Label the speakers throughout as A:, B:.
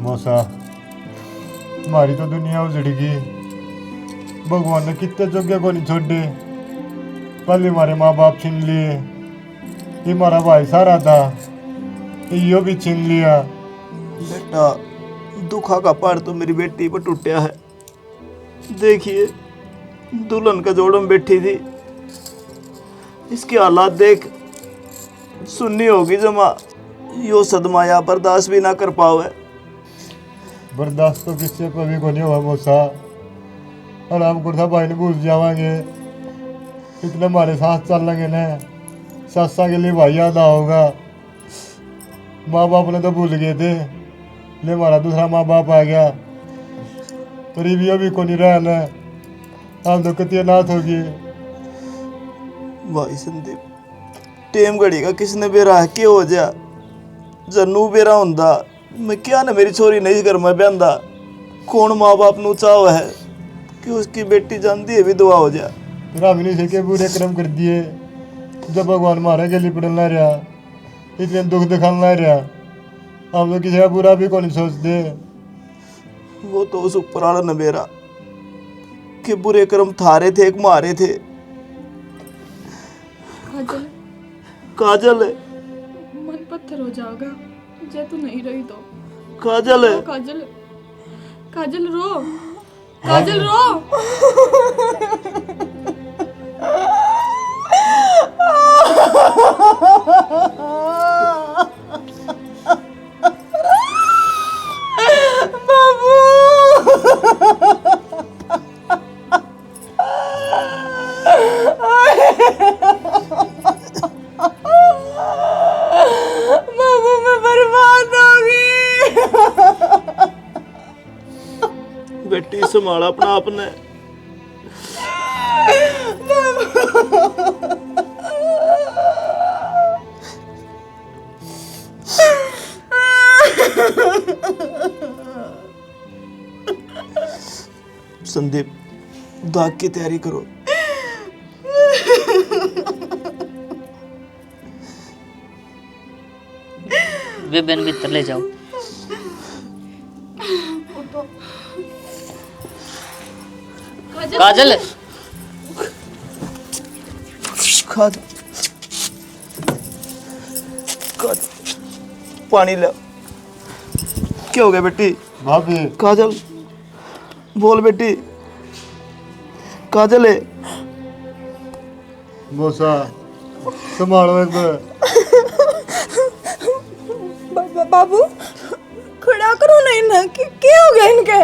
A: मौसा हमारी तो दुनिया उजड़ गई। भगवान ने कितने जोग्य को नहीं छोड़े। पहले हमारे माँ बाप छीन लिए, ये हमारा भाई सारा था, यो भी छीन लिया।
B: बेटा दुखा का पहाड़ तो मेरी बेटी पर टूटा है। देखिए दुल्हन का जोड़ में बैठी थी, इसकी हालात देख सुननी होगी जमा। यो सदमा या बर्दाश्त भी ना कर पाओ।
A: बर्दाश्त तो किससे कभी को नहीं हुआ मौसा। और हम गुरसा भाई ने भूल जावांगे, इतने हमारे साथ चल लेंगे न, सस्ता के लिए भाई याद होगा। माँ बाप ने तो भूल गए थे, ले हमारा दूसरा माँ बाप आ गया। रिवियो भी को नहीं रहा न, हम तो कितनी नाथ होगी।
B: भाई संदीप टेम घड़ी का किसने बेरा है क्यों हो जा जन्नू बेरा हुंदा मैं क्या ना मेरी छोरी नहीं घर में बहंदा। कौन माँ बाप नू चाव है कि उसकी बेटी जानती है विधवा हो जा।
A: रामिनी से के बुरे कर्म कर दिए, जब भगवान मारे के लिए पड़न ना रहा, इतने दुख दिखाना ना रहा। हम तो किसी का बुरा भी को नहीं सोचते।
B: वो तो उस ऊपर वाला नबेरा कि बुरे कर्म थारे थे एक मारे थे।
C: काजल
B: काजल है,
C: मन पत्थर हो जाएगा जे तू नहीं रही तो।
B: काजल है,
C: काजल काजल रो, काजल रो।
D: बाबू मैं बर्बाद होगी।
B: बेटी संभाला अपना आपने। संदीप दाग की तैयारी करो।
E: वे बहन भीतर ले जाओ। काजल
B: खा जा। पानी ले। क्या हो गया बेटी?
A: भाभी
B: काजल बोल बेटी। काजल है
A: मौसा संभालो एक बार।
D: बाबू खड़ा करो नहीं ना कि क्या हो गया इनके?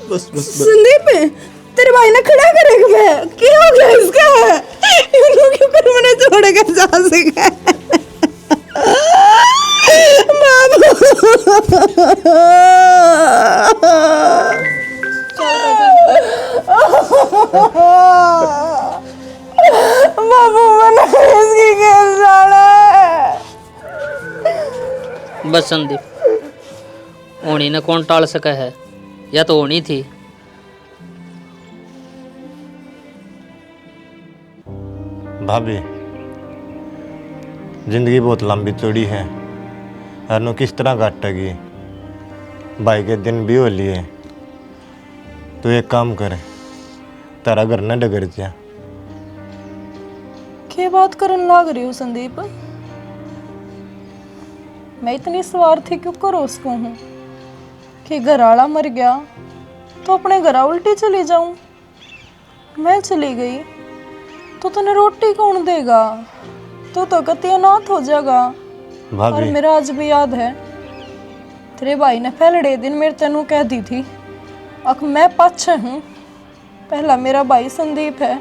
B: बस बस
D: संदीप तेरे भाई ने खड़ा करेगा मैं क्या हो गया इसका? इनको क्यों कर मैंने छोड़ के जा सका? बाबू मैंने इसकी खेल डाला है।
E: बस संदीप होनी ने कौन टाल सका है, या तो होनी थी।
F: भाभी जिंदगी बहुत लंबी चौड़ी है, हरनो किस तरह काटेगी। भाई के दिन भी हो लिए, तो एक काम करे तारा घर न डगर जा।
D: क्या बात करने लग रही हो संदीप? मैं इतनी स्वार्थी क्यों करो उसको हूँ कि घर आला मर गया तो अपने घर उल्टी चली जाऊं। मैं चली गई तो तूने रोटी कौन देगा? तू तो गति अनाथ हो जाएगा। और
F: भाभी
D: मेरा आज भी याद है तेरे भाई ने पहले दिन मेरे तेनू कह दी थी अक मैं पाछे हूँ, पहला मेरा भाई संदीप है,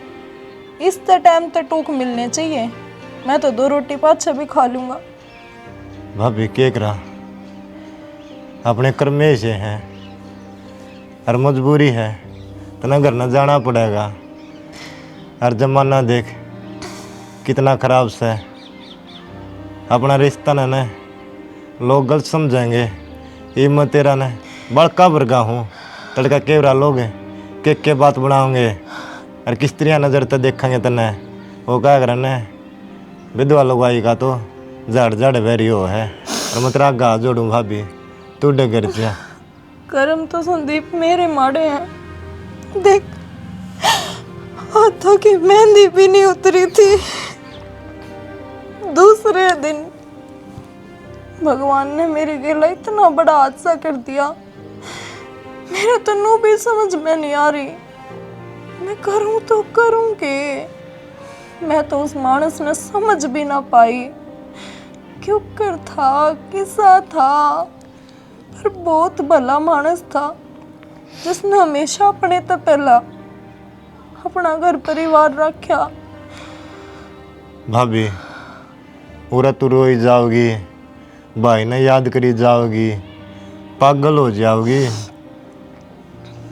D: इस टाइम तक टूक मिलने चाहिए। मैं तो 2 रोटी पाछे भी खा लूंगा।
F: भाभी क्या करा, अपने कर्म में से हैं और मजबूरी है तो ना घर न जाना पड़ेगा। और जमाना देख कितना खराब से है। अपना रिश्ता न लोग गलत समझेंगे। ये मैं तेरा न बड़का वर्गा हूँ, तड़का केवरा लोग के बात बनाओगे और किस तरह नज़र तक देखेंगे तने वो क्या कर विधवा लोग आएगा तो झाड़ झाड़ वेरी हो है। और मैं तेरा गा जोड़ूँ भाभी, तू डगर जा
D: कर्म तो संदीप मेरे माड़े हैं। देख, हाथों की मेहंदी भी नहीं उतरी थी, दूसरे दिन भगवान ने मेरे गला इतना बड़ा हादसा कर दिया। मेरे तो नू भी समझ में नहीं आ रही, मैं करूं तो करूं के। मैं तो उस मानस ने समझ भी ना पाई क्यों कर था, किसा था, पर बहुत भला मानस था जिसने हमेशा अपने तो पहला अपना घर परिवार रखा।
F: भाभी पूरा तू रोई जाओगी, भाई ने याद करी जाओगी, पागल हो जाओगी,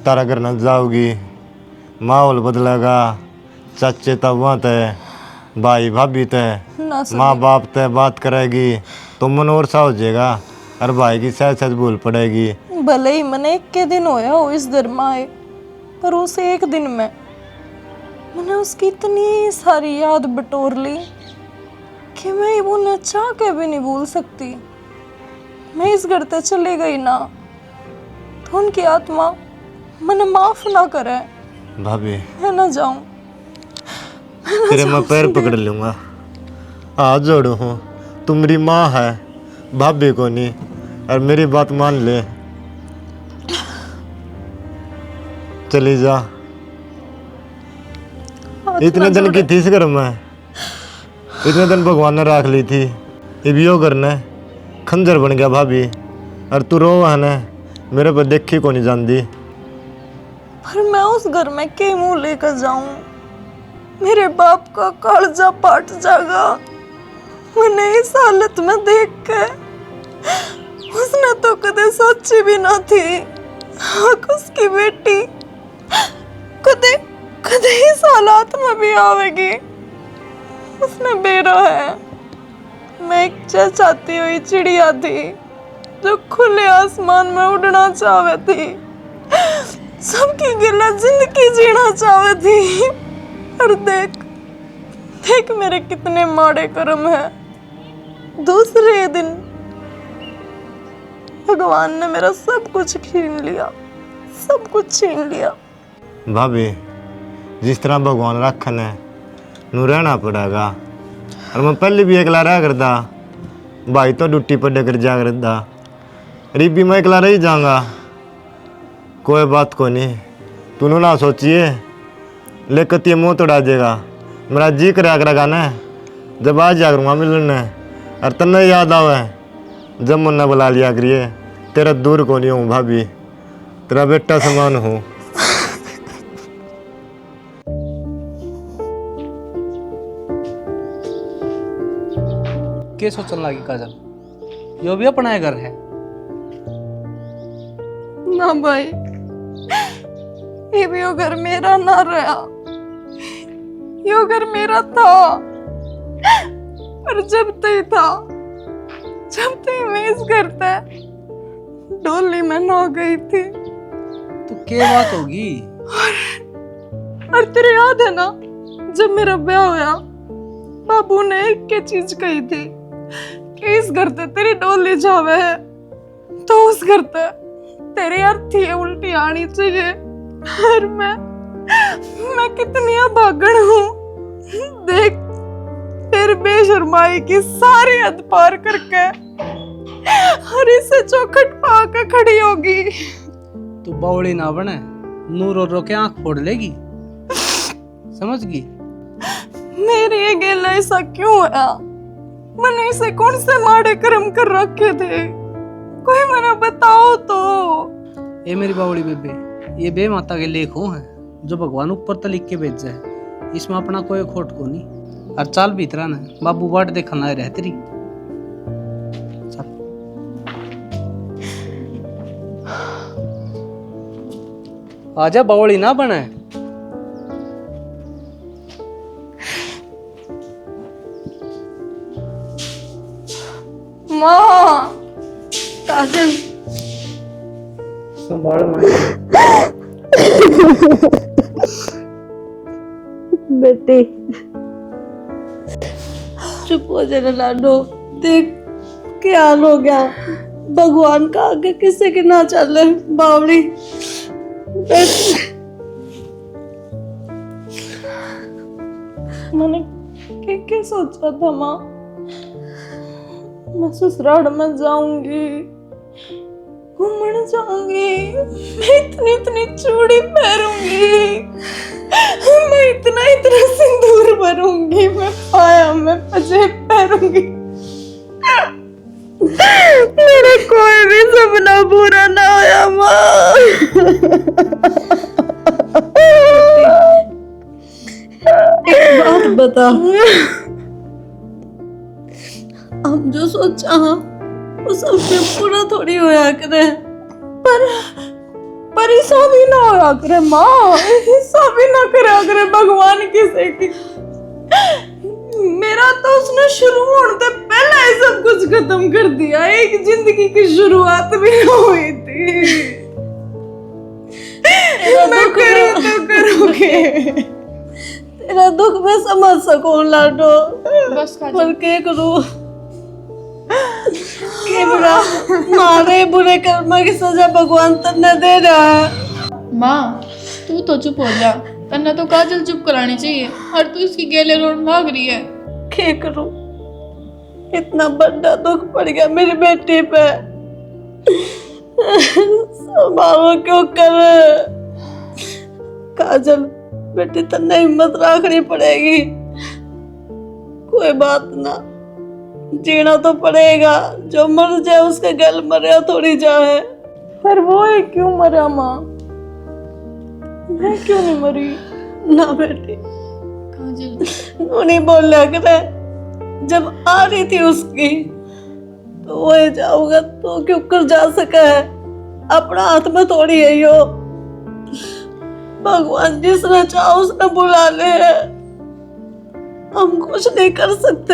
F: तारा करना जाओगी, माहौल बदलेगा, चाचे तब तय, भाई भाभी तय,
D: ना
F: माँ बाप तय बात करेगी तो मन और सा हो जाएगा और भाई की सहज सहज भूल पड़ेगी।
D: भले ही मैंने 1 दिन होया हो इस घर में आए, पर उस 1 दिन में मैंने उसकी इतनी सारी याद बटोर ली कि मैं उन्हें चाह के भी नहीं भूल सकती। मैं इस घर से चली गई ना तो उनकी आत्मा मैंने माफ ना करे।
F: भाभी
D: मैं ना जाऊं,
F: तेरे मैं पैर पकड़ लूंगा, हाथ जोड़ू हूँ, तू मेरी माँ है, भाभी को नहीं, और मेरी बात मान ले, चली जा। इतने दिन की थी इस घर में, इतने दिन भगवान ने राख ली थी, ये भी यो करना खंजर बन गया भाभी, और तू रो है ना, मेरे पर देखी को नहीं जानती।
D: पर मैं उस घर में के मुंह लेकर जाऊं? मेरे बाप का कालजा पाट जाएगा मैंने इस हालत में देख के। उसने तो कदे सोची भी ना थी उसकी बेटी कदे कदे इस हालात में भी आवेगी। उसने बेरा है, मैं एक चहचहाती हुई चिड़िया थी जो खुले आसमान में उड़ना चाहती थी, सबकी गिला जिंदगी जीना चाहती थी। और देख देख मेरे कितने माड़े कर्म है। दूसरे दिन भगवान ने मेरा सब कुछ छीन लिया, सब कुछ छीन लिया।
F: भाभी जिस तरह भगवान रखन है नू रहना पड़ेगा, और मैं पहले भी अकेला रहा करता, भाई तो ड्यूटी पर डकर जा करता, रीबी मैं अकेला रह जाऊंगा। कोई बात को नहीं, तूने ना सोचिए, लेकर ये मुँह तोड़ा देगा, मेरा जी करा करेगा ना, जब आ जा करूँगा मिलने, और तन्ने याद आवे जब मुन्ना बुला लिया करिए, तेरा दूर को नहीं हूँ भाभी, तेरा बेटा समान हूँ।
E: के सोचने लगी काजल, यो भी अपना घर है?
D: ना भाई, ये भी वो घर मेरा ना रहा, यो घर मेरा था, पर जब तक था, जब तक मैं इस घर पे डोली में ना गई थी।
E: तो क्या बात होगी?
D: और तेरे याद है ना, जब मेरा ब्याह होया, बाबू ने एक के चीज कही थी कि इस घर ते तेरी डोली जावे है, तो उस घर ते तेरी अर्थी उल्टी आनी चाहिए। और मैं कितनी अभागन हूँ। देख तेरे बेशर्माई की सारी हद पार करके और इसे चौखट पा के खड़ी होगी।
E: तू बावड़ी ना बने, नूर रो रो के आंख फोड़ लेगी, समझ गई?
D: मेरे ये गेला ऐसा क्यों है? मैंने इसे कौन से माड़े कर्म कर रखे थे? कोई मैंने बताओ तो।
E: ये मेरी बावड़ी बेबे, ये बे माता के लेख हो हैं जो भगवान ऊपर तो लिख के भेजा है, इसमें अपना कोई खोट को नहीं। और चाल भीतरा ना बाबू बाट देखना रह तेरी। चल आजा, बावड़ी ना बने।
D: माँ, काजल,
E: संभाल
D: बेटी चुप हो जाना लाडो। देख क्या हाल हो गया, भगवान का आगे किसी के ना चले बावड़ी। मैंने क्या सोचा था माँ, मैं ससुराल में जाऊंगी, घूमने जाऊंगी, मैं इतनी इतनी चूड़ी पहनूंगी, मैं इतना इतना सिंदूर भरूंगी, मैं पाया में पंजेब पहनूंगी, मेरा कोई भी सपना पूरा ना होया माँ। एक बात बता, हम जो सोचा वो सबसे पूरा थोड़ी होया करे, पर ऐसा भी ना होया करे माँ, ऐसा भी ना करा करे भगवान किसी की। मेरा तो उसने शुरू होने से पहले ही सब कुछ खत्म कर दिया, एक जिंदगी की शुरुआत भी ना हुई थी। मैं करूँ तो करूँगी, तेरा दुख मैं समझ सकूं लाडो,
C: बस काजल,
D: पर क्या करूं, के बुरा मारे बुरे कर्म की सजा भगवान तन्ने दे रहा है।
C: माँ तू तो चुप हो जा, तन्ने तो काजल चुप करानी चाहिए, और तू इसकी गेले रोड भाग रही है।
D: क्या करूं, इतना बड़ा दुख पड़ गया मेरी बेटी पे, संभालो क्यों कर। काजल बेटी तन्ने हिम्मत रखनी पड़ेगी, कोई बात ना, जीना तो पड़ेगा, जो मर जाए उसके गल मरे थोड़ी जाए। पर वो है क्यों मरा माँ, मैं क्यों नहीं मरी। ना बेटी
C: काजल
D: वो नहीं बोल लिया करे, जब आ रही थी उसकी तो वो जाऊंगा तो क्यों कर जा सका है, अपना हाथ में थोड़ी है यो, भगवान जिसने चाहा उसने बुला ले, हम कुछ नहीं कर सकते।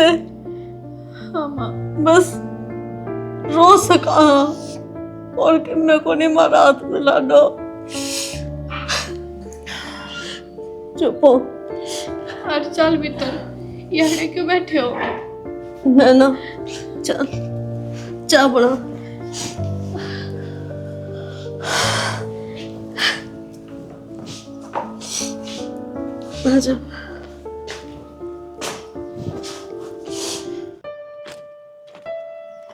C: हाँ माँ,
D: बस रो सका और किन्ने को नहीं मारा हाथ में लाडो। चुप हो,
C: अरे चल भीतर, यहाँ क्यों बैठे हो।
D: नैना चल चाय बना। आजा।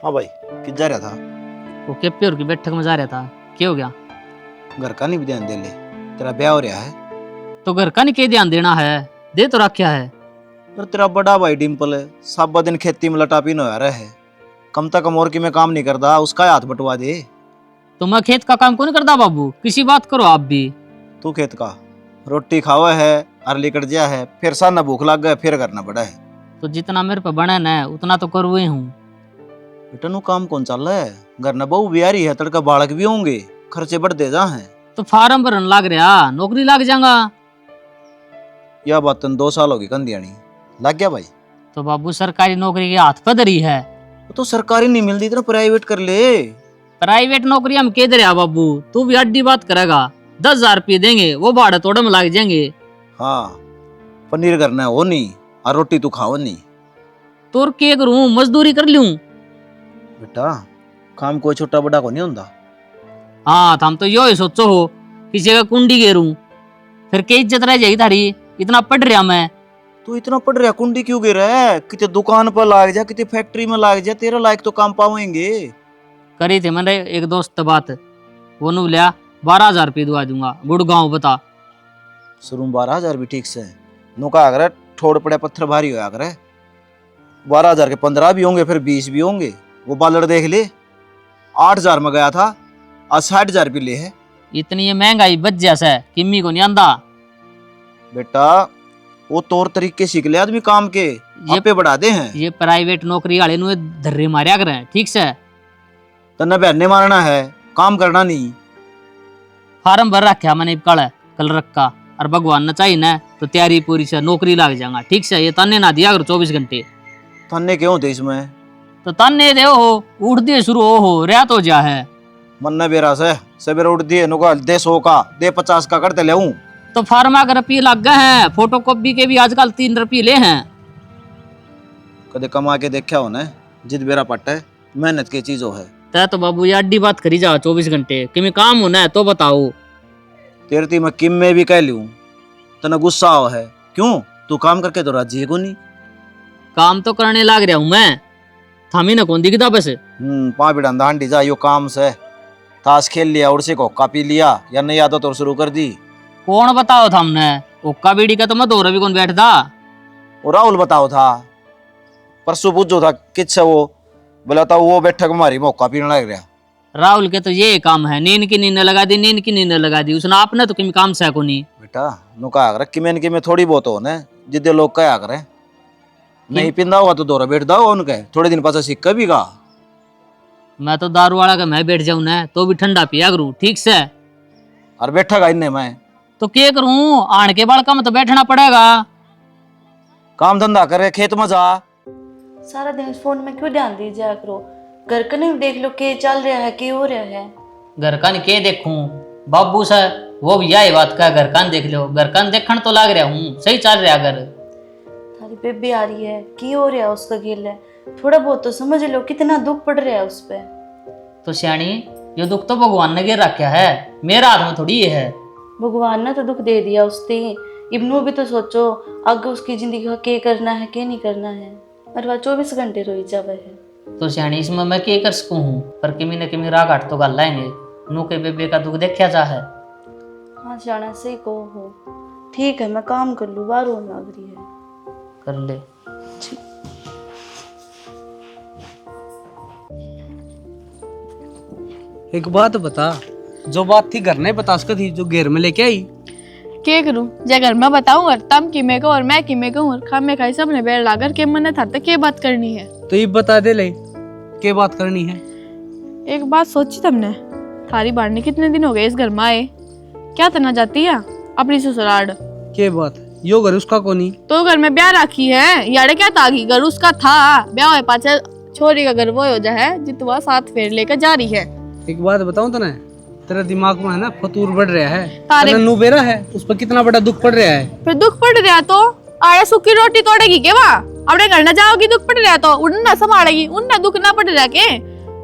B: हाँ भाई, किस जा रहा था?
E: वो केप्योर की बैठक में जा रहा था, क्या हो गया?
B: घर का नहीं भी ध्यान दे ले, तेरा ब्याह हो रहा है।
E: तो घर का नहीं क्या ध्यान देना है, दे तो रखा है।
B: पर तेरा बड़ा भाई डिम्पल है, सब दिन खेती में लटा पीना हो रहा है, कम तक कम और की में काम नहीं करता, उसका हाथ बटवा दे।
E: तो मैं खेत का काम कौन करता बाबू, किसी बात करो आप भी।
B: तू खेत का रोटी खावा है, अरली कट गया है, फिर साना भूख लग गया, फिर करना पड़ा है।
E: तो जितना मेरे पे बने न उतना तो करूँ ही हूँ।
B: बेटा नु काम कौन चल रहा है, घर न बहू बियारी है, तड़का बालक भी होंगे, खर्चे बढ़ते जा हैं।
E: तो फार्म भरन लग रहा, नौकरी लग जाऊंगा।
B: यह बात तन 2 साल होगी कंदियानी, लग गया भाई।
E: तो बाबू सरकारी नौकरी के हाथ पे धरी है।
B: तो सरकारी नहीं मिलती तो प्राइवेट कर ले।
E: प्राइवेट नौकरी हम के दे बाबू, तू भी अड्डी बात करेगा। 10,000 रुपये देंगे, वो भाड़े तोड़े में लग जाएंगे।
B: हाँ, पनीर करना है वो नहीं, और रोटी तू खाओ नहीं।
E: तो क्या करूं, मजदूरी कर लूं।
B: बेटा काम कोई छोटा बड़ा को नहीं होता।
E: हाँ हम तो यो ही सोचो हो, किसी का कुंडी गेरूं, फिर क्या इज्जत रह जाएगी थारी। इतना पढ़ रहा मैं।
B: तू इतना पढ़ रहा, कुंडी क्यों गिर रहा है? कितने दुकान पर लाग जा, कितने फैक्ट्री में लाग जा, तेरा लायक तो काम पावेंगे।
E: करी थी मैंने एक दोस्त से बात, वो नु लिया 12,000 रुपये दुआ दूंगा, गुड़गांव बता।
B: शुरू 12,000 भी ठीक से नुका अगर ठोड़ पड़े पत्थर भारी होया करे। 12,000 के 15 भी होंगे, फिर 20 भी होंगे। वो बालड़ देख ले, 8,000 में गया था, आज 60,000 रुपये ले है।
E: इतनी ये महंगाई बच जैसा किम्मी को नहीं आंदा।
B: बेटा वो तौर तरीके सीख ले आदमी काम के, ये पे बढ़ा दे हैं।
E: ये प्राइवेट नौकरी वाले नु धर्रे मारिया करें, ठीक से।
B: तन्ने बहने मारना है, काम करना नहीं।
E: फार्म भर रखा मैंने कल रखा, और भगवान ने चाहिए ना तो तैयारी पूरी से नौकरी लग जाएगा, ठीक से। ये तन्ने ना दिया करो 24 घंटे।
B: तन्ने क्यों थे इसमें?
E: तो तन्ने दे हो, उठ दिए शुरू हो रहा तो जा है।
B: मन बेरा से सवेरे उठ दिए नुका दे 100 का, दे 50 का करते ले।
E: तो फार्म अगर रुपये लग गए हैं, फोटो कॉपी के भी आजकल 3 रुपये ले हैं।
B: कदे कमा के देखा हो ना, जिद बेरा पट्टा है, मेहनत की चीज हो है।
G: बात है तो बाबू ये अड्डी बात करी जा 24 घंटे कि मैं काम होना है तो बताओ।
B: तेरे ती मैं किम में भी कह लूं तना गुस्सा आओ है क्यों? तू काम करके तो राजी है को नहीं?
G: काम तो करने लाग रहा हूँ मैं, थामी ना कौन दिखता बस।
B: पा बिड़ा दांडी जा यो काम से ताश खेल लिया और से कोका पी लिया या नई आदत और शुरू कर दी।
G: कौन बताओ था हमने ओक्का बीड़ी का तो मैं दौरा भी कौन बैठता।
B: और राहुल बताओ था परसों पूछो था किस वो बोला था वो बैठक हमारी मौका पीने लग रहा।
G: राहुल के तो ये काम है, नींद की नींद लगा दी, नींद की नींद लगा दी उसने, आपने तो किम काम से को नहीं।
B: बेटा नु कहा कर कि मैंने कि मैं थोड़ी बहुत हो ना जिद्दे लोग कहा करे नहीं पिंदा होगा तो दौरा बैठ दाओ उनके थोड़े दिन पास सिक्का भी गा।
G: मैं तो दारू वाला का मैं बैठ जाऊं ना तो भी ठंडा पिया करूं ठीक से।
B: और बैठा गा इन्हें मैं
G: तो क्या करूं, आण के बाल कम तो बैठना पड़ेगा।
B: काम धंधा करे खेत में जा।
H: सारा दिन फोन में क्यों ध्यान दी जाया करो? घर का नहीं देख लो के चल रहा है के हो रहा है।
G: घर का के देखूं बाबू से वो भी यही बात का घर कान देख लो, घर कान देखने तो लाग रहा हूँ सही चल रहा घर।
H: थारी बेबी आ रही है की हो रहा है उसका गेल है, थोड़ा बहुत तो समझ लो कितना दुख पड़ रहा है उस पर।
G: तो सियाणी ये दुख तो भगवान ने गिर रखा है, मेरा हाथ में थोड़ी ये है।
H: भगवान ने तो दुख दे दिया उसने, इब्नू भी तो सोचो आगे उसकी जिंदगी का के करना है के नहीं करना है, और वह 24 घंटे रोई जावे है।
G: तो सियाणी इसमें मैं क्या कर सकूं हूँ, पर किमी न किमी राग हट तो गल लाएंगे, नू के बेबे का दुख देखा जा है।
H: हाँ जाना सही को हो, ठीक है मैं काम कर लूँ बार रोन लग रही है।
G: कर ले।
E: एक बात बता, जो बात थी घर नहीं बता सकती थी जो घेर में लेके आई।
C: क्या करूं जे घर में बताऊं और तम किमे को और मैं किमे को और खामे खाई सबने बेर लाकर के मन था तो क्या बात करनी है।
E: तो ये बता दे ले क्या बात करनी है।
C: एक बात सोची तुमने, थारी बाढ़ कितने दिन हो गए इस घर में आए, क्या तना जाती है अपनी ससुराल।
E: क्या बात यो घर उसका को नहीं?
C: तो घर में ब्याह रखी है यारे क्या तागी, घर उसका था ब्याह हुए पाचे छोरी का घर वो हो जाए जितवा साथ फेर लेकर जा रही है।
E: एक बात बताऊं तो ना, तेरा दिमाग में है ना फतूर बढ़ रहा है,
C: तारे
E: नुबेरा है उस पर कितना बड़ा दुख पड़ रहा है।
C: फिर दुख पड़ रहा तो आड़े सूखी रोटी तोड़ेगी के वहाँ अपने घर न जाओगी, दुख पड़ रहा तो उन्ना संभालेगी, उन्ना दुख ना पड़ रहा के।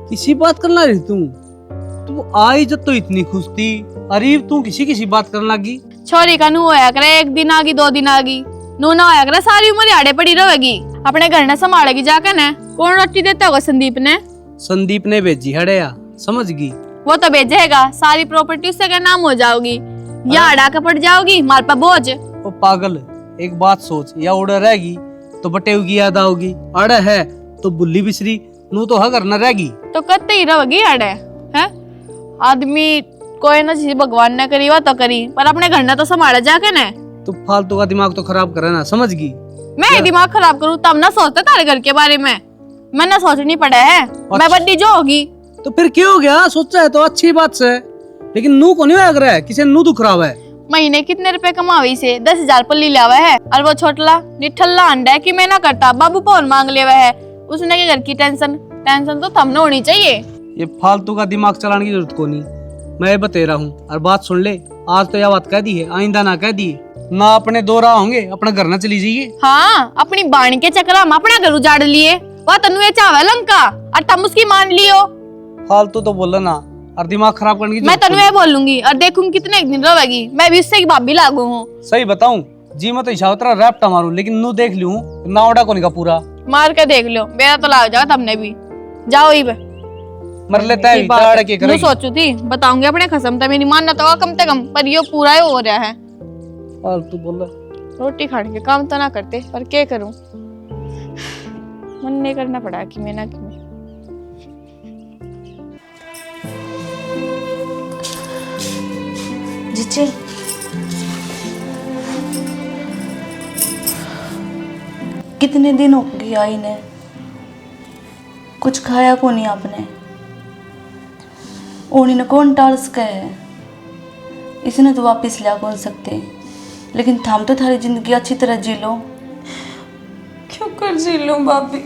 E: किसी बात करना रही तू आई जब तो इतनी खुश थी, अरे तू किसी बात करने लगी।
C: छोरी का नू होया करे 1 दिन आगी 2 दिन आगी, नू ना होया करे सारी उम्र आड़े पड़ी रहेगी, अपने घर न संभालेगी जाकर न। कौन रोटी देता होगा? संदीप ने भेजी हड़ेया समझ गई। वो तो भेजेगा, सारी प्रॉपर्टी उससे का नाम हो जाओगी या अड़ा के पड़ जाओगी मार पर बोझ।
E: ओ पागल, एक बात सोच, या उड़ा रहेगी तो बटेव की याद आओगी, अड़ा है तो बुल्ली बिसरी नू तो हगर न रहेगी।
C: तो कत्ते ही रहेगी अड़े है आदमी, कोई ना चीज भगवान ने करी वो तो करी, पर अपने घर ने तो संभाला जाके न।
E: तो फालतू का दिमाग तो खराब करे ना, समझ गई?
C: मैं दिमाग खराब करूँ तब ना सोचते तारे घर के बारे में, मैं ना सोचनी पड़ा है। मैं बड्डी जो होगी
E: तो फिर क्या हो गया, सोचा है तो अच्छी बात से, लेकिन नू को नहीं लग रहा है किसी नू दुख रहा है।
C: महीने कितने रुपए कमावी से 10,000 पल्ली लावा है, और वो छोटला निठल्ला अंडा है कि मैं ना करता बाबू पौन मांग लेवा है, उसने के घर की टेंशन तो थमने होनी चाहिए।
E: ये फालतू का दिमाग चलाने की जरूरत को नहीं, मैं बता रहा हूँ। और बात सुन ले, आज तो यह बात कह दी है, आइंदा ना कह दी ना, अपने दो राह होंगे, अपना घर ना चली जाइए।
C: हाँ अपनी बाणी के चक्कर में अपना घर उजाड़ लिए, वह तनु चावे लंका और तुम उसकी मान लियो।
E: फालतू तो बोला ना, और दिमाग खराब करने की
C: मैं तनु ये बोलूंगी और देखूंगी कितने एक दिन रहेगी, मैं भी उससे भाभी लागू हूँ।
E: सही बताऊं जी, मैं तो इशावतरा रैप्टा मारू, लेकिन नू देख लूं ना उड़ा को नहीं का पूरा
C: मार के देख लो, मेरा तो लाग जाएगा तुमने भी। जाओ ही
E: मर लेता है ताड़ के करेगी।
C: सोचू थी बताऊंगी अपने खसम था, मेरी मान ना तो कम से कम, पर ये पूरा ही हो रहा है।
E: फालतू बोला,
C: रोटी खाने के काम तो ना करते, पर क्या करूं, मन नहीं करना पड़ा कि मैं ना कि मैं।
H: जीजी कितने दिन हो गए आई ने, कुछ खाया को नहीं आपने, ओनी ने कौन टाल सका है, इसने तो वापस ला कौन सकते, लेकिन थम तो थारी जिंदगी अच्छी तरह जी लो।
D: क्यों कर जी लूं भाभी,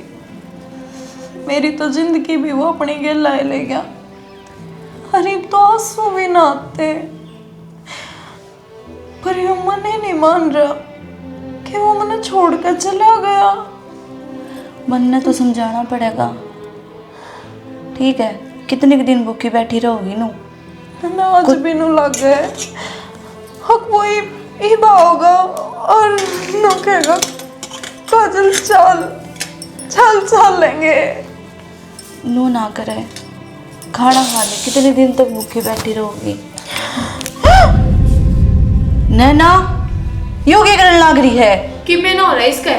D: मेरी तो जिंदगी भी वो अपनी गेला ले गया, अरे तो आंसू भी ना आते, पर ये मन ही नहीं मान रहा कि वो मैंने छोड़कर चला गया।
H: मन ने तो समझाना पड़ेगा, ठीक है कितने दिन भूखी बैठी रहोगी नू?
D: ना आज भी नू लग गए हक वही ही होगा और नू कहेगा काजल चल चल चल लेंगे।
H: नू ना करे, खाना खा ले, कितने दिन तक भूखी बैठी रहोगी? नैना यो क्या करने लग रही है?
C: कि मैं ना हो रहा है इसका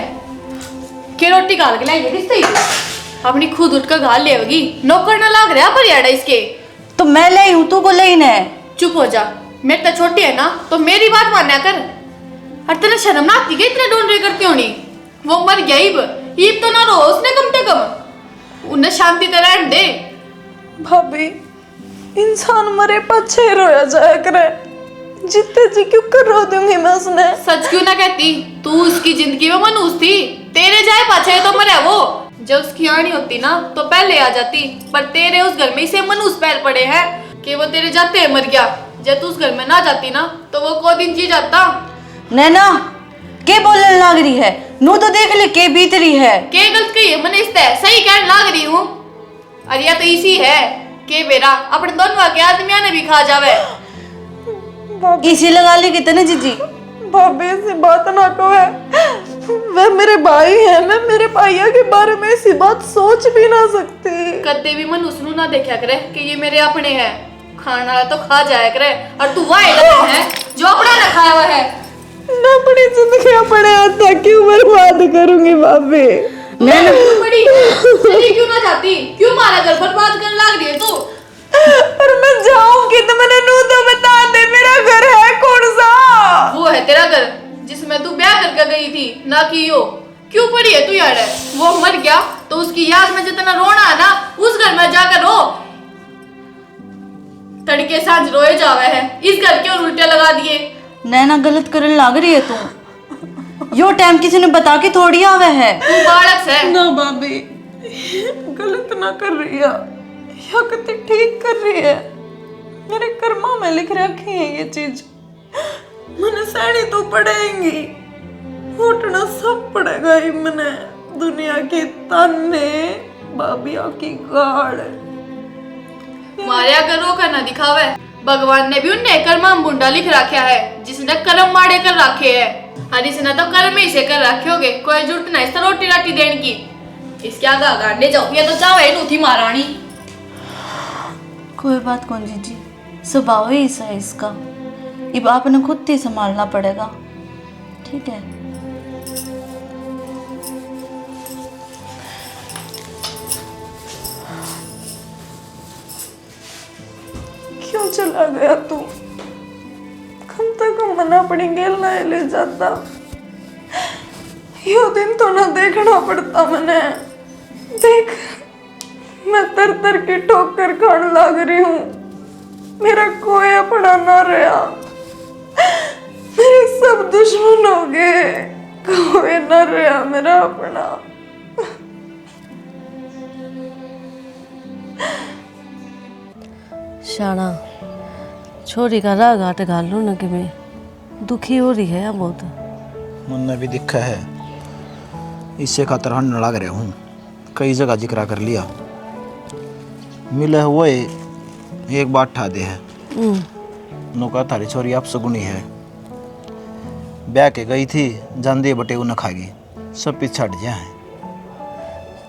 C: के रोटी गाल के लाएंगे किस तरीके अपनी खुद उठ कर गाल लेगी। नौकर ना लाग रहा पर याडा इसके।
H: तो मैं ले हूं, तू को ले ने।
C: चुप हो जा, मैं तो छोटी है ना तो मेरी बात माना कर। और तेरे शर्म ना आती क्या इतने ढूंढ रहे करती होनी? वो मर गया ईब तो ना रो उसने कम से कम, उन्हें शांति तरह रहने दे।
D: भाभी इंसान मरे पाछे रोया जाया करे, जीते जी क्यों कर रो दूंगी मैं उसने।
C: सच क्यों ना कहती, तू उसकी जिंदगी में मनूस थी, तेरे जाए पाछे तो मरे वो। जब उसकी आनी होती ना तो पहले आ जाती, पर तेरे उस घर में इसे मनूस पैर पड़े हैं कि वो तेरे जाते मर गया। जब तू उस घर में ना जाती ना तो वो को दिन जी जाता।
H: नैना के बोलने लग रही है? नू तो देख ले के बीत रही है।
C: के गलत कही है मैंने, इस सही कहने लग रही हूँ। अरे या तो इसी है के बेरा अपने दोनों के आदमिया ने भी खा जावे।
H: इसी लगा ली कितने जीजी।
D: भाभी से बात ना कहे, वे मेरे भाई है, मैं मेरे भाइयों के बारे में ऐसी बात सोच भी ना सकती।
C: कदे भी मन उसनु ना देखा करे कि ये मेरे अपने हैं। खाना तो खा जाया करे और तू वह है जो अपना ना खाया हुआ है।
D: ना अपनी जिंदगी अपने हाथ तक क्यों बर्बाद करूंगी भाभी?
C: मैं बड़ी चली क्यों ना जाती? क्यों मारा घर बर्बाद करने लग रही है तू?
D: और मैं जाऊंगी तो मैंने नू तो बता दे मेरा घर है कौन सा?
C: वो है तेरा घर जिसमें तू ब्याह करके गई थी ना कि यो। क्यों पड़ी है तू यार? वो मर गया तो उसकी याद में जितना रोना है ना उस घर में जाकर रो। तड़के सांझ रोए जावे है, इस घर के और उल्टे लगा दिए।
H: नैना गलत करने लग रही है तू। यो टाइम किसी ने बता के थोड़ी आवे है।
C: तू बालक है
D: ना भाभी गलत ना कर रही है, या कति ठीक कर रही है। मेरे कर्मा में लिख रखी है ये चीज, मैंने सहनी तो पड़ेगी, उठना सब पड़ेगा ही मैंने। दुनिया के ताने बाबिया की गाड़
C: मारिया करो का ना दिखावे। भगवान ने भी उन्हें कर्मा मुंडा लिख रखा है जिसने कर्म माड़े कर रखे है। और इसने तो कर्म ही से कर रखे होगे, कोई जरूरत नहीं इससे रोटी राटी देने की। इसके आगे गाड़ने जाओ ये तो चाहे नू थी महारानी।
H: कोई बात कौन जीजी, स्वभाव ही ऐसा है इसका। अब आपने खुद ही संभालना पड़ेगा, ठीक है?
D: क्यों चला गया तू? कम तक मना अपनी गेल ना ले जाता, यो दिन तो ना देखना पड़ता मैंने। देख मैं तर तर की ठोकर खाने लग रही हूँ, मेरा कोई अपना ना रहा, मेरे सब दुश्मन हो गए, कोई ना रहा मेरा अपना।
I: शाना छोरी का राग आट घाल लो ना कि मैं दुखी हो रही है या बहुत।
B: मुन्ने भी दिखा है, इससे खातर हन लग रहा हूँ। कई जगह जिक्र कर लिया, मिले हुए एक बात ठा दे है। नौका थारी छोरी आप सगुनी है, ब्याह के गई थी जान बटे उन्हें खागी, सब पीछे हट जाए।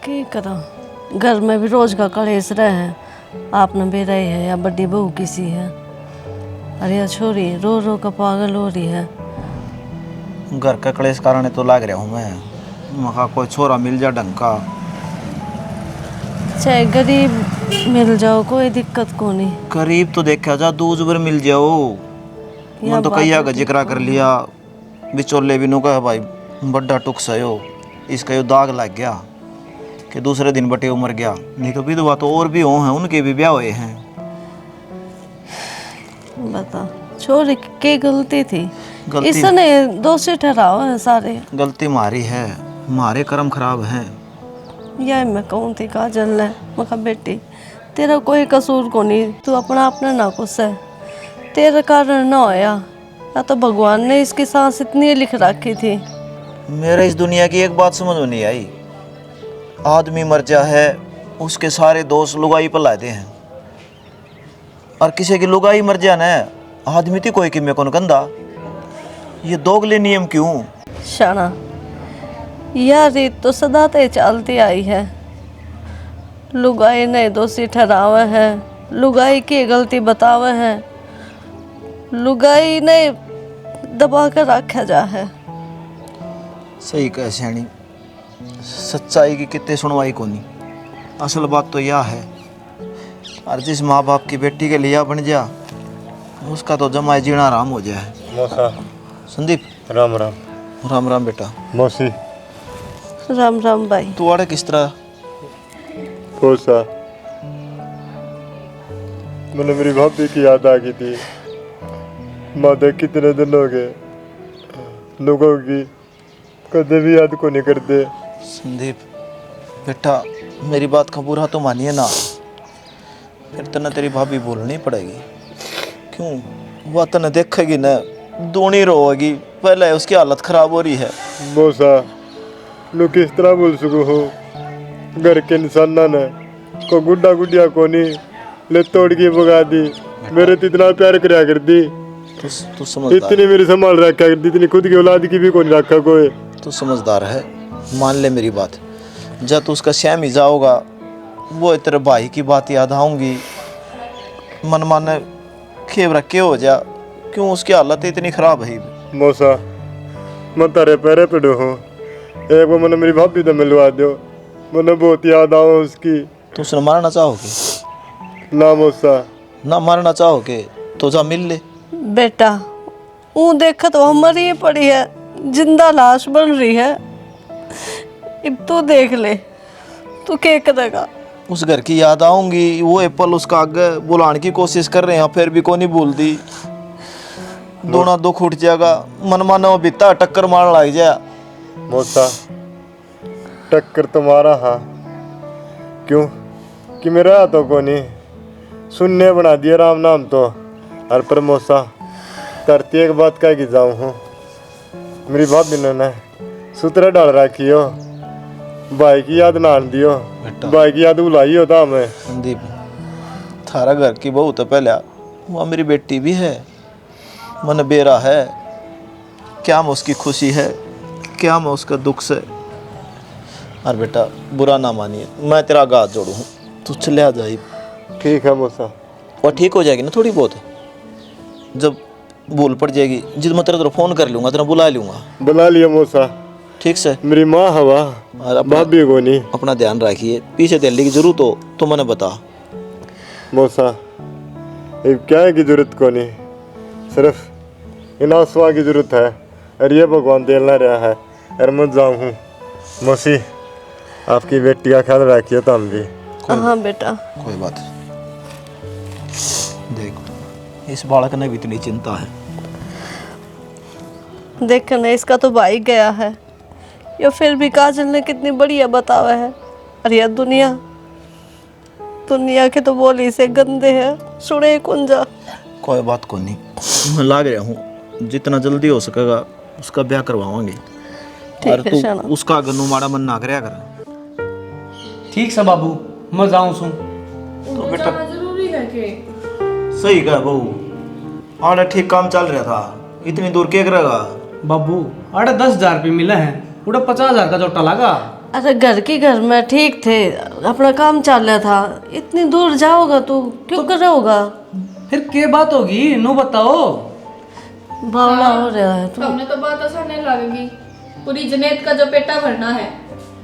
I: क्या करा, घर में भी रोज का कलेश रहे है। आपने बेरा है या बड़ी बहू किसी है, अरे छोरी रो रो का पागल हो रही है।
B: घर का कलेश कारण तो लाग रहा हूँ मैं। मका कोई छोरा मिल जा ढंग का,
I: चाहे गरीब मिल जाओ कोई दिक्कत को नहीं।
B: गरीब तो देखा जा दूज भर मिल जाओ। मैं तो कई का जिक्र कर लिया, बिचोले भी नु कहा भाई बड़ा टुक सयो, इसका यो दाग लग गया कि दूसरे दिन बटे उमर गया। नहीं तो विधवा तो और भी हो हैं, उनके भी ब्याह हुए हैं।
I: बता छोरी की गलती थी?
B: गलती
I: इसने दोषी ठहराओ है सारे।
B: गलती मारी है, हमारे कर्म खराब हैं।
I: यह मैं कहूँ थी काजल ने, मका बेटी तेरा कोई कसूर को नहीं, तू अपना अपना ना कुछ है, तेरे कारण ना होया, या तो भगवान ने इसकी सांस इतनी लिख रखी थी।
B: मेरे इस दुनिया की एक बात समझ में नहीं आई, आदमी मर जा है उसके सारे दोस्त लुगाई पर लाते हैं। और किसी की लुगाई मर जाना है आदमी थी कोई कि मैं कौन गंदा, ये दोगले नियम क्यों?
I: शाना, यह रीत तो सदा ते चलती आई है। लुगाई ने दोषी ठहरावे है, लुगाई की गलती बतावे है, लुगाई ने दबा कर रखा जा है।
B: सही कह सैनी, सच्चाई की कितने सुनवाई कोनी। असल बात तो यह है, और जिस माँ बाप की बेटी के लिया बन जा उसका तो जमाए जीना आराम हो जाए।
A: मौसा
B: संदीप,
A: राम राम।
B: राम राम बेटा।
A: मौसी
I: राम राम भाई।
B: तू आड़े किस तरह?
A: मौसा, मैंने मेरी भाभी की याद आ गई थी। माता कितने दिन हो गए, लोगों की कदे भी याद को नहीं करते।
B: संदीप बेटा, मेरी बात का बुरा तो मानिए ना, फिर तने तेरी भाभी बोलनी पड़ेगी। क्यों? वह तने देखेगी ना, दोनी रोएगी। पहले उसकी हालत खराब हो रही है।
A: मौसा, लोग किस तरह बोल सको हो? घर के इंसाना ने को गुड्डा गुडिया को नहीं ले तोड़ के भगा दी। मेरे तो इतना प्यार कराया कर दी,
B: तू समझदार,
A: इतनी मेरी संभाल रखा कर दी, इतनी खुद की औलाद की भी कौन रखा कोई।
B: तू समझदार है, मान ले मेरी बात। जब तू उसका श्याम ही जाओगा, वो तेरे भाई की बात याद आऊँगी, मन माने खेब रखे हो जा। क्यों? उसकी हालत इतनी खराब है।
A: मौसा, मैं तारे पैरे पड़ो हूँ, एक बार मैंने मेरी भाभी तो मिलवा दो, मैंने बहुत याद आओ उसकी।
B: तू उसने मारना चाहोगे?
A: ना मौसा।
B: ना मारना चाहोगे तो जा मिल ले।
I: बेटा, वो देखा तो हमारी ही पड़ी है, जिंदा लाश बन रही है। अब तू देख ले, तू क्या करेगा?
B: उस घर की याद आऊंगी, वो एप्पल उसका आगे बुलाने की कोशिश कर रहे हैं, फिर भी कोई नहीं बोलती। दोना दुख उठ जाएगा, मन मानो बीता टक्कर मार लग जाए।
A: मौसा, टक्कर तुम्हारा हाँ, क्यों कि मेरा तो को नहीं सुनने बना दिया राम नाम तो। और पर मौसा, तरती एक बात कह के जाऊँ हूँ, मेरी भाभी ने सुतरा डाल रखी हो, भाई की याद ना दियो, भाई की याद बुलाई होता हमें।
B: संदीप, थारा घर की बहू तो पहले वो मेरी बेटी भी है, मन बेरा है। क्या मैं उसकी खुशी है, क्या मैं उसका दुख से। और बेटा बुरा ना मानिए, मैं तेरा हाथ जोड़ू हूँ, तू चले आ जाए।
A: ठीक है मौसा।
B: और ठीक हो जाएगी ना थोड़ी बहुत, जब भूल पड़ जाएगी जिद मैं तेरा फ़ोन कर लूँगा, तेरा बुला लूँगा।
A: बुला लिया मौसा।
B: ठीक से?
A: मेरी माँ हवा
B: और
A: भाभी को नहीं।
B: अपना ध्यान रखिए, पीछे दिल्ली की जरूरत हो तो मैंने बता।
A: मौसा, अब क्या है की जरूरत को नहीं, सिर्फ इन आंसुओं की जरूरत है, और ये भगवान देना रहा है। और मैं जाऊँ हूँ। मौसी, आपकी बेटी का ख्याल रखिए तो हम भी।
I: हाँ बेटा।
B: कोई बात देख, इस बालक ने भी इतनी चिंता है।
I: देख ना, इसका तो भाई गया है, या फिर भी काजल ने कितनी बढ़िया बतावा है। और यह दुनिया के तो बोली से गंदे है, सुने कौन जा।
B: कोई बात को नहीं, मैं लाग रहा हूँ, जितना जल्दी हो सकेगा उसका ब्याह करवाएंगे। और
I: ठीक है शाना।
B: तू उसका गन्नू माड़ा मन ना करया कर।
E: ठीक से बाबू, मैं जाऊँ सू।
B: तो बेटा
D: जरूरी है कि
B: सही कहा बहू, आड़ा ठीक काम चल रहा था, इतनी दूर क्या करेगा?
E: बाबू, 8-10 हजार रुपये मिले हैं, पूरा 50 हजार का जोटा लगा।
I: अरे घर के घर में ठीक थे, अपना काम चल रहा था, इतनी दूर जाओगा तू, क्यों कर रहा होगा?
E: फिर क्या बात होगी, नो बताओ।
I: बावला हो रहा है तू।
C: हमने तो बात आसान लगेगी, पूरी जनेत का जो पेटा भरना है।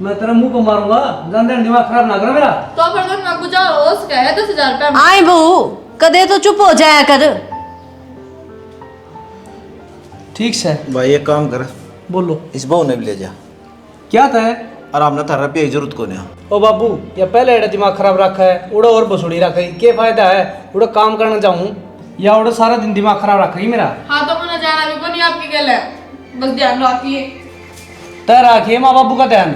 E: मैं तेरा मुंह को मारूंगा, जानते दिमाग खराब ना करो मेरा।
C: तो फिर तो ना गुजारो, उसका है 10,000 रुपया।
I: आए बहू, कदे तो चुप हो जाया कर।
E: ठीक से
B: भाई एक काम कर,
E: बोलो।
B: इस बहू ने भी ले जा।
E: क्या था?
B: आराम ना थारा रुपये की जरूरत को नहीं।
E: ओ बाबू, या पहले एड़ा दिमाग खराब रखा है, उड़ा और बसुड़ी रखा है, क्या फायदा है? उड़ा काम करना चाहूँ या उड़ा सारा दिन दिमाग खराब रखा है मेरा।
C: हाँ तो मैंने जाना भी को नहीं आपकी गल है, बस ध्यान रखिए।
E: तय रखिए माँ बाबू का ध्यान।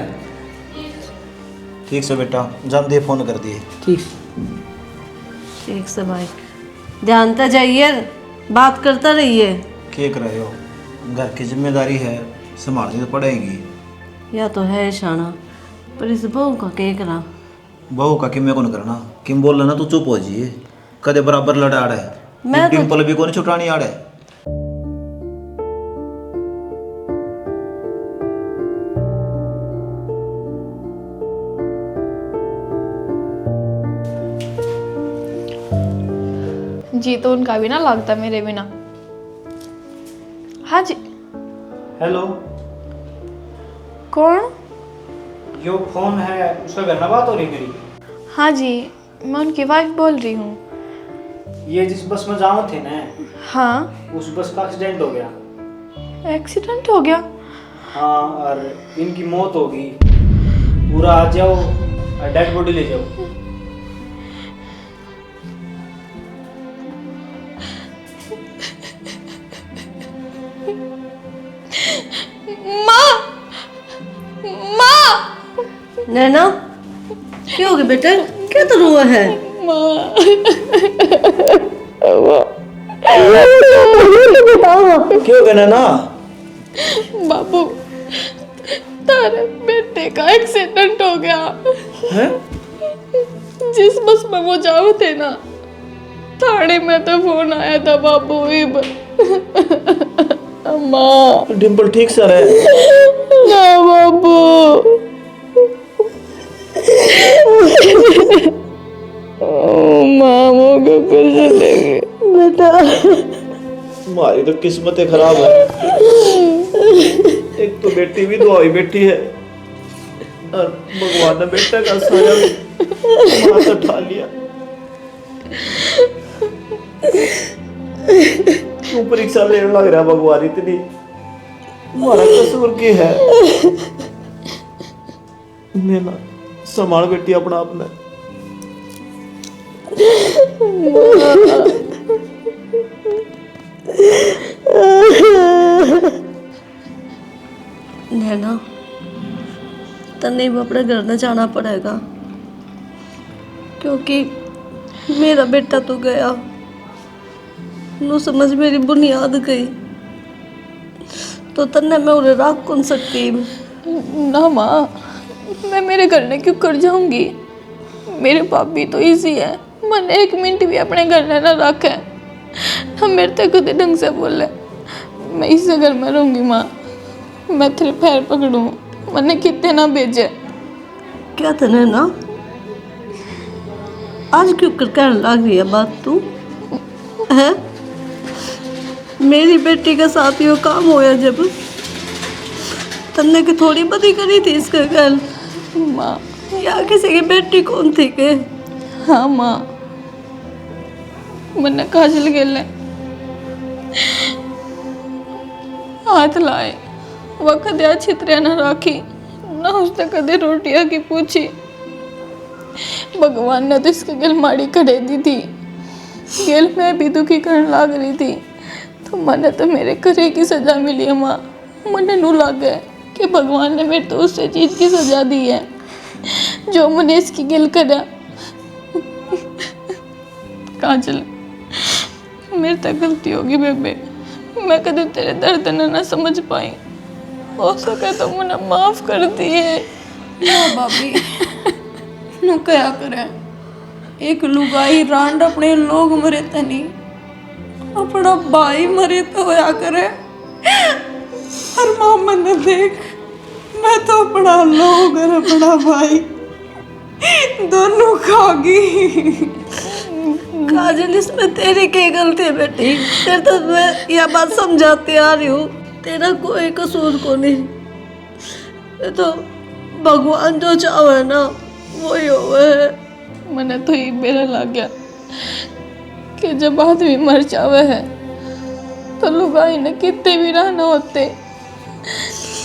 B: ठीक से बेटा, जम दे फोन कर दिए।
E: ठीक।
I: ठीक से भाई, ध्यान तो जाइए, बात करता रहिए।
B: क्या कर रहे हो? घर की जिम्मेदारी है, संभालनी तो पड़ेगी।
I: या तो है शाना, पर इस बहू का क्या करा?
B: बहू का किम को न करना, किम बोल लेना तो चुप हो जाइए। कदे बराबर लड़ा आड़े
I: मैं तो-
B: डिम्पल भी कोनी छुटानी आड़े।
D: जी तो उनका भी ना लगता मेरे बिना। हाँ जी।
E: हेलो,
D: कौन?
E: यो फोन है, उसका घर में बात हो रही मेरी।
D: हाँ जी, मैं उनकी वाइफ बोल रही हूँ।
E: ये जिस बस में जाओ थे ना,
D: हाँ।
E: उस बस का एक्सीडेंट हो गया।
D: एक्सीडेंट हो गया?
E: हाँ, और इनकी मौत हो गई। पूरा आ जाओ और डेड बॉडी ले जाओ।
D: माँ, माँ,
I: नैना क्या हो गया बेटा, क्या तो हुआ है?
B: क्यों कहना ना?
D: बाबू, तारे बेटे का एक्सीडेंट हो गया
B: है?
D: जिस बस में वो जाओ थे ना, थाने में तो फोन आया था बाबू। अम्मा,
B: डिम्पल ठीक सर है
D: ना बाबू। मामू को कुछ देंगे बेटा।
B: हमारी तो किस्मतें खराब है। एक तो बेटी भी दुआई बेटी है और भगवान ने बेटा का साया मां से उठा लिया। क्यों परीक्षा लेने लग रहा भगवान इतनी? हमारा कसूर क्या है? नैना संभाल बेटी अपना आपने।
I: नैना तन्ने भी अपने घर न जाना पड़ेगा, क्योंकि मेरा बेटा तो गया, नु समझ मेरी बुनियाद गई, तो तन्ने मैं उन्हें राख कौन सकती?
D: ना माँ, मैं मेरे घर में क्यों कर जाऊंगी? मेरे बाप भी तो इजी है, मैंने एक मिनट भी अपने घर में ना रखा है, हम मेरे तक खुद ढंग से बोले। मैं इसी घर में रहूंगी माँ, मैं तेरे पैर पकड़ूं, मैंने कितने ना भेजे।
I: क्या था नैना, आज क्यों कर कहने लग रही है बात तू? है मेरी बेटी के साथ यो काम होया जब तन्ने की थोड़ी बदी करी थी इसके गल
D: माँ,
I: या किसी की बेटी कौन थी के?
D: हाँ माँ, मैंने काजल गेले हाथ लाए, वह कदे अच्छी तरह ना राखी ना, उसने कदे रोटियां की पूछी। भगवान ने तो इसके गल माड़ी खड़े दी थी, गेल में भी दुखी करने लग रही थी, तो मैंने तो मेरे करे की सजा मिली है माँ। मैंने नू लग गए कि भगवान ने मेरे तो उससे चीज की सजा दी है जो मैंने इसकी गिल करा। काजल, मेरे तक गलती होगी बेबे, मैं कभी तेरे दर्द ना समझ पाई, हो सके तो मुझे माफ कर दिए। ना भाभी, नु क्या करे, एक लुगाई रांड अपने लोग मरे तो नहीं, अपना भाई मरे तो होया करे। और माँ मैंने देख, मैं तो अपना लोग और अपना भाई दोनों खागी।
I: काजल, इसमें तेरी क्या गलती है बेटी? तेरे तो मैं यह बात समझाती आ रही हूँ, तेरा कोई कसूर को नहीं, ये तो भगवान जो चाहे ना वही होवे है।
D: मैंने तो ये बेरा लग गया कि जब आदमी मर जावे है तो लुगाई ने कितने भी रहना होते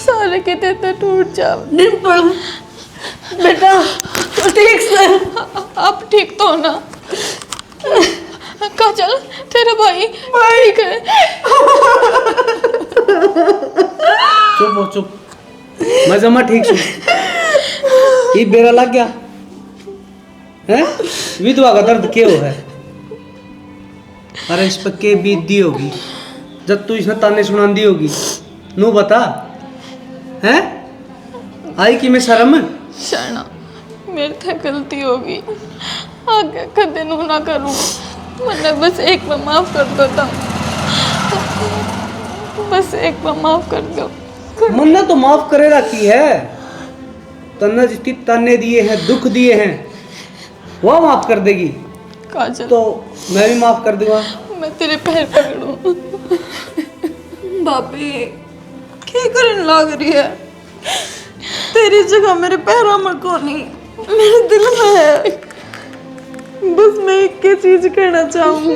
D: सारे कितने तो टूट जावे।
I: डिम्पल बेटा, तो ठीक से?
D: आप ठीक तो हो ना? काजल, तेरा भाई ठीक है?
E: चुप हो चुप, मैं जमा ठीक हूँ। ये बेरा लग गया है, विधवा का दर्द क्या हो है? अरे इस पर के बीत दी होगी जब तू इसने ताने सुनान दी होगी, नू बता है आई कि मैं शर्म?
D: शरणा, मेरे से गलती होगी, आगे कदे नू ना करूँ। मैंने बस एक बार माफ कर दो था, बस एक बार माफ कर दो।
E: मन्ना तो माफ करे रखी है, तन्ने जितनी ताने दिए हैं, दुख दिए हैं, वो माफ कर देगी।
D: काजल,
E: तो मैं भी माफ कर दूंगा।
D: मैं तेरे पैर पकड़ूं। भाभी क्या करने लग रही है? तेरी जगह मेरे पैरों में कोनी, मेरे दिल में है। बस मैं एक ही चीज कहना चाहूँ,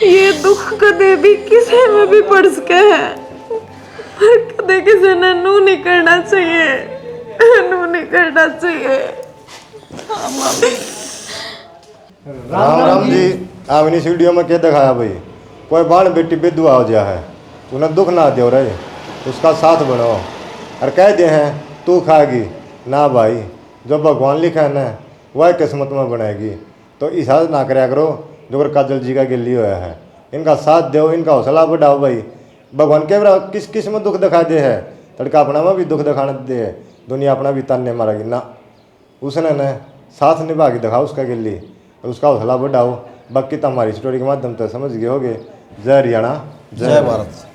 D: ये दुख कदे भी किसी में भी पड़ सके है, पर कदे किसी ने नू नहीं करना चाहिए, नू नहीं करना चाहिए। हाँ भाभी।
F: राम राम जी। आप इस वीडियो में क्या दिखाया भाई? कोई बाण बेटी विधवा हो गया है, उन्हें दुख ना दो रहे, उसका साथ बनो और कहते हैं तू खाएगी ना भाई, जो भगवान लिखा है ना वह किस्मत में बनाएगी। तो ऐसा ना कराया करो जो अगर काजल जी का गिल्ली होया है, इनका साथ दो, इनका हौसला बढ़ाओ भाई। भगवान के किस किस में दुख दिखा दे है, तड़का अपना में भी दुख दिखाने दे है, दुनिया अपना भी ताने मारेगी ना। उसने न साथ निभा के दिखाओ उसका गिल्ली और उसका हौसला बढ़ाओ। बाकी तो हमारी स्टोरी के माध्यम से समझ गए होगे। जय हरियाणा, जय भारत।